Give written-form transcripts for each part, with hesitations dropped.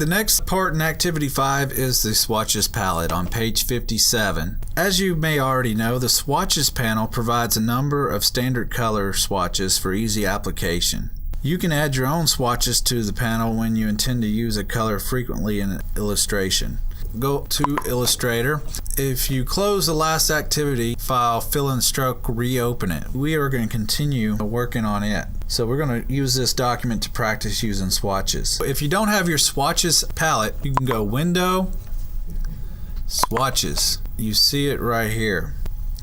The next part in Activity 5 is the Swatches palette on page 57. As you may already know, the Swatches panel provides a number of standard color swatches for easy application. You can add your own swatches to the panel when you intend to use a color frequently in illustration. Go to Illustrator. If you close the last activity file, Fill and Stroke, reopen it. We are going to continue working on it. So we're going to use this document to practice using swatches. If you don't have your swatches palette, you can go Window, Swatches. You see it right here.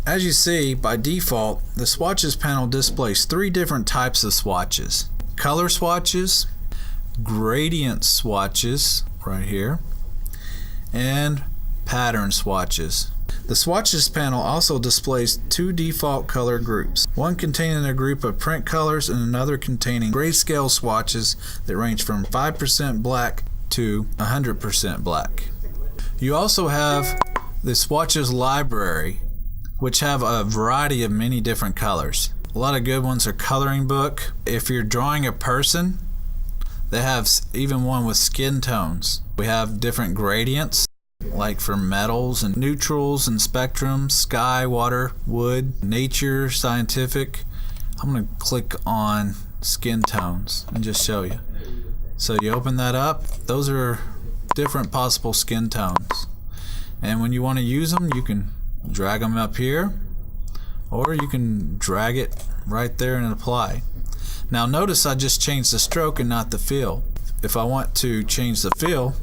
As you see, by default, the swatches panel displays three different types of swatches. Color swatches, gradient swatches right here, and pattern swatches. The swatches panel also displays two default color groups, one containing a group of print colors and another containing grayscale swatches that range from 5% black to 100% black. You also have the Swatches Library, which have a variety of many different colors. A lot of good ones are coloring book. If you're drawing a person, they have even one with skin tones. We have different gradients, like for metals and neutrals and spectrums, sky, water, wood, nature, scientific. I'm going to click on skin tones and just show you. So you open that up. Those are different possible skin tones. And when you want to use them, you can drag them up here, or you can drag it right there and apply. Now notice I just changed the stroke and not the fill. If I want to change the fill,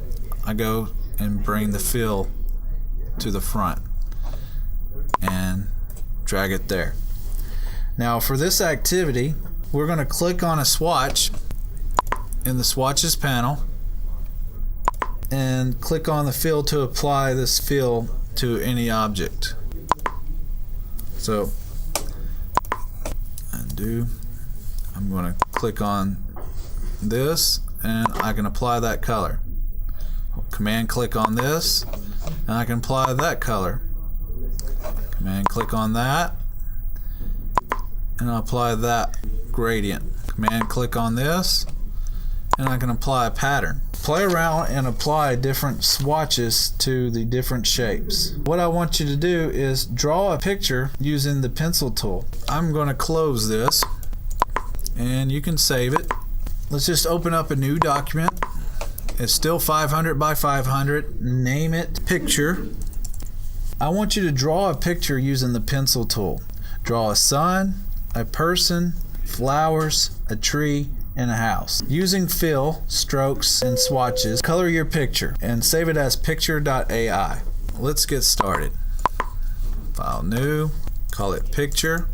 I go and bring the fill to the front and drag it there. Now for this activity, we're going to click on a swatch in the swatches panel and click on the fill to apply this fill to any object. So undo. I'm going to click on this and I can apply that color. Command click on this and I can apply that color. Command click on that and I'll apply that gradient. Command click on this and I can apply a pattern. Play around and apply different swatches to the different shapes. What I want you to do is draw a picture using the pencil tool. I'm going to close this and you can save it. Let's just open up a new document. It's still 500 by 500. Name it Picture. I want you to draw a picture using the pencil tool. Draw a sun, a person, flowers, a tree, and a house. Using fill, strokes, and swatches, color your picture and save it as picture.ai. Let's get started. File new, call it Picture.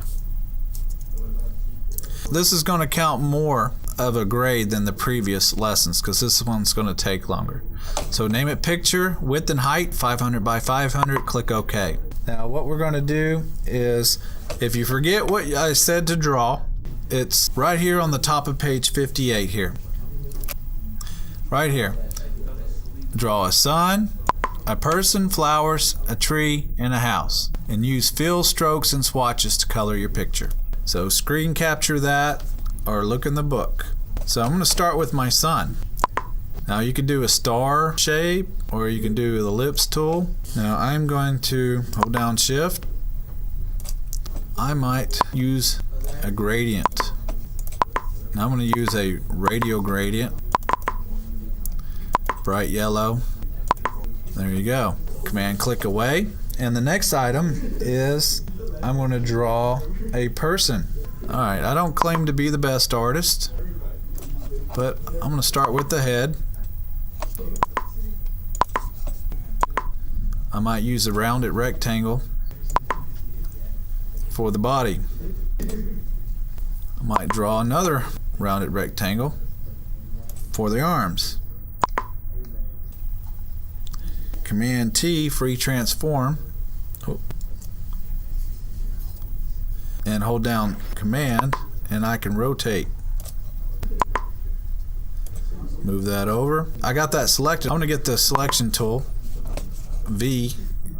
This is going to count more of a grade than the previous lessons because this one's going to take longer. So name it Picture, width and height 500 by 500, click OK. Now what we're going to do is, if you forget what I said to draw, it's right here on the top of page 58 here. Right here. Draw a sun, a person, flowers, a tree, and a house. And use fill, strokes, and swatches to color your picture. So screen capture that or look in the book. So I'm going to start with my sun. Now you can do a star shape or you can do the Ellipse tool. Now I'm going to hold down Shift. I might use a gradient. Now I'm going to use a radial gradient. Bright yellow. There you go. Command click away. And the next item is I'm going to draw a person. Alright, I don't claim to be the best artist, but I'm going to start with the head. I might use a rounded rectangle for the body. I might draw another rounded rectangle for the arms. Command T, free transform. And hold down Command and I can rotate. Move that over. I got that selected. I'm going to get the selection tool. V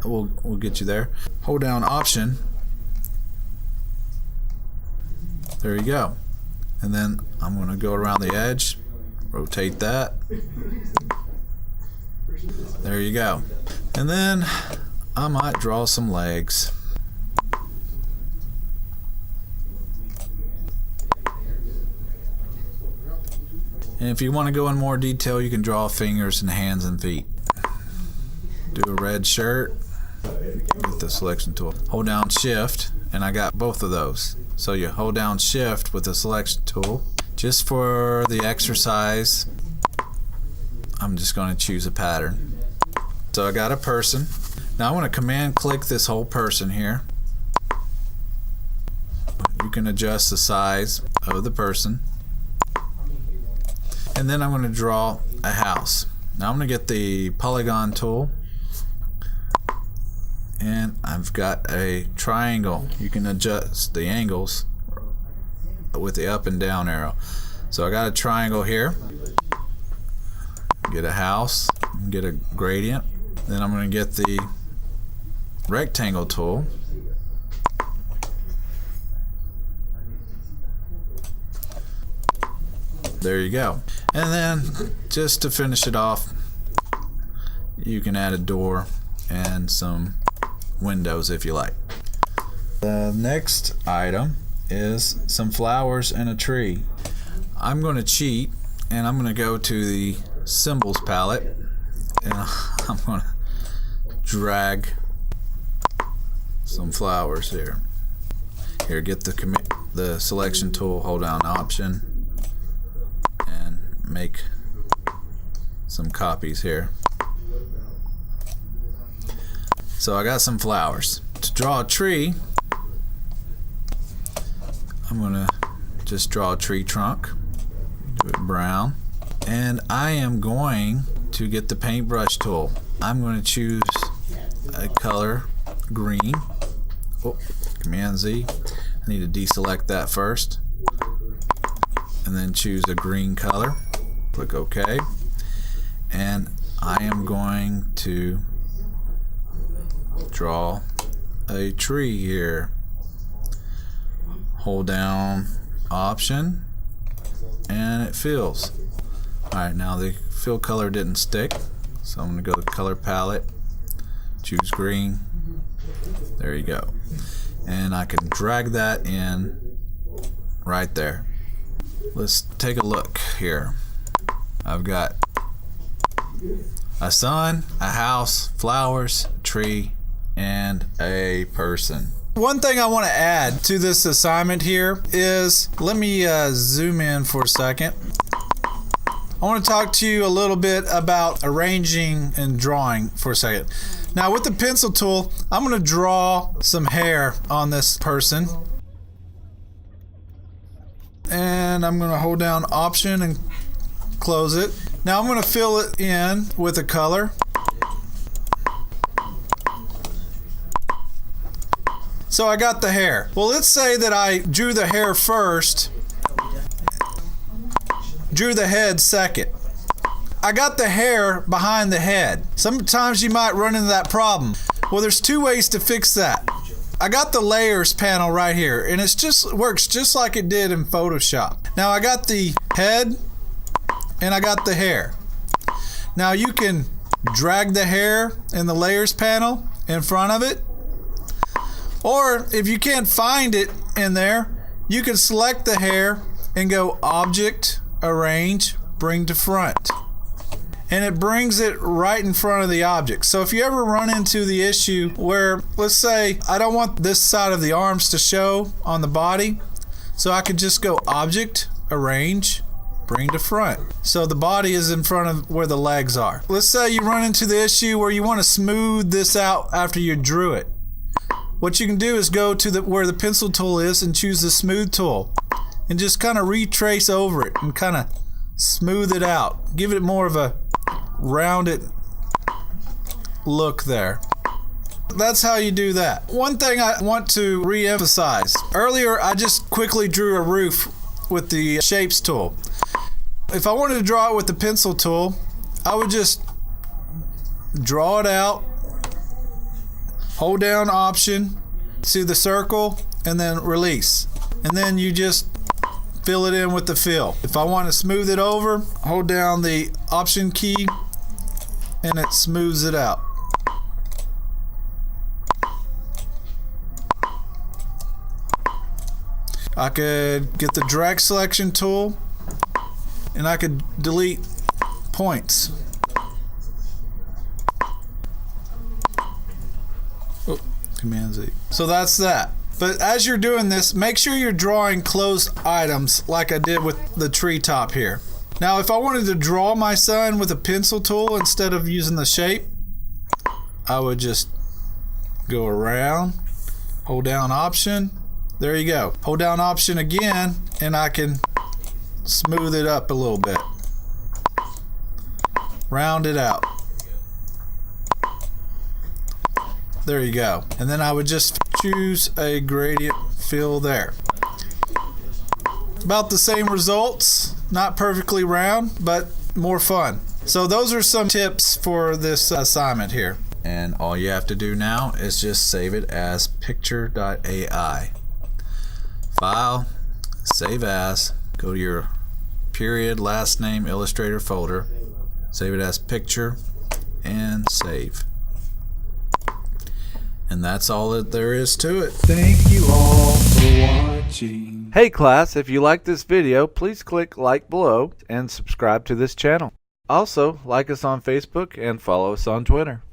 will get you there. Hold down Option. There you go. And then I'm going to go around the edge, rotate that, There you go. And then I might draw some legs. And if you want to go in more detail, you can draw fingers and hands and feet. Do a red shirt with the selection tool. Hold down shift, and I got both of those. So you hold down shift with the selection tool. Just for the exercise, I'm just going to choose a pattern. So I got a person. Now I want to command click this whole person here. You can adjust the size of the person. And then I'm going to draw a house. Now I'm going to get the Polygon tool, and I've got a triangle. You can adjust the angles with the up and down arrow. So I got a triangle here. Get a house, get a gradient. Then I'm going to get the rectangle tool. There you go. And then just to finish it off, you can add a door and some windows if you like. The next item is some flowers and a tree. I'm going to cheat, and I'm going to go to the symbols palette, and I'm going to drag some flowers here. Here, get the selection tool, hold down option, and make some copies here. So I got some flowers. To draw a tree, I'm going to just draw a tree trunk, do it brown, and I am going to get the paintbrush tool. I'm going to choose a color green. Oh, Command Z. I need to deselect that first, and then choose a green color. Click OK, and I am going to draw a tree here. Hold down option, and it fills. Alright, now the fill color didn't stick, so I'm going to go to color palette, choose green. There you go. And I can drag that in right there. Let's take a look here. I've got a sun, a house, flowers, tree, and a person. One thing I want to add to this assignment here is, let me zoom in for a second. I want to talk to you a little bit about arranging and drawing for a second. Now with the pencil tool, I'm going to draw some hair on this person. And I'm going to hold down option and close it. Now I'm going to fill it in with a color. So I got the hair. Well, let's say that I drew the hair first, drew the head second. I got the hair behind the head. Sometimes you might run into that problem. Well, there's two ways to fix that. I got the layers panel right here, and it works just like it did in Photoshop. Now I got the head and I got the hair. Now you can drag the hair in the layers panel in front of it, or if you can't find it in there, you can select the hair and go Object, Arrange, Bring to Front. And it brings it right in front of the object. So if you ever run into the issue where, let's say, I don't want this side of the arms to show on the body, so I could just go Object, Arrange, Bring to Front. So the body is in front of where the legs are. Let's say you run into the issue where you want to smooth this out after you drew it. What you can do is go to where the pencil tool is and choose the smooth tool and just kind of retrace over it and kind of smooth it out. Give it more of a rounded look there. That's how you do that. One thing I want to re-emphasize. Earlier I just quickly drew a roof with the shapes tool. If I wanted to draw it with the pencil tool, I would just draw it out, hold down option, see the circle, and then release. And then you just fill it in with the fill. If I want to smooth it over, hold down the option key and it smooths it out. I could get the drag selection tool and I could delete points. Oh, Command Z. So that's that. But as you're doing this, make sure you're drawing closed items like I did with the treetop here. Now, if I wanted to draw my sun with a pencil tool instead of using the shape, I would just go around, hold down Option. There you go. Hold down Option again, and I can smooth it up a little bit. Round it out. There you go. And then I would just choose a gradient fill there. About the same results, not perfectly round, but more fun. So those are some tips for this assignment here. And all you have to do now is just save it as picture.ai. File, save as, go to your period last name Illustrator folder, save it as picture, and save. And that's all that there is to it. Thank you all for watching. Hey class, if you like this video, please click like below and subscribe to this channel. Also, like us on Facebook and follow us on Twitter.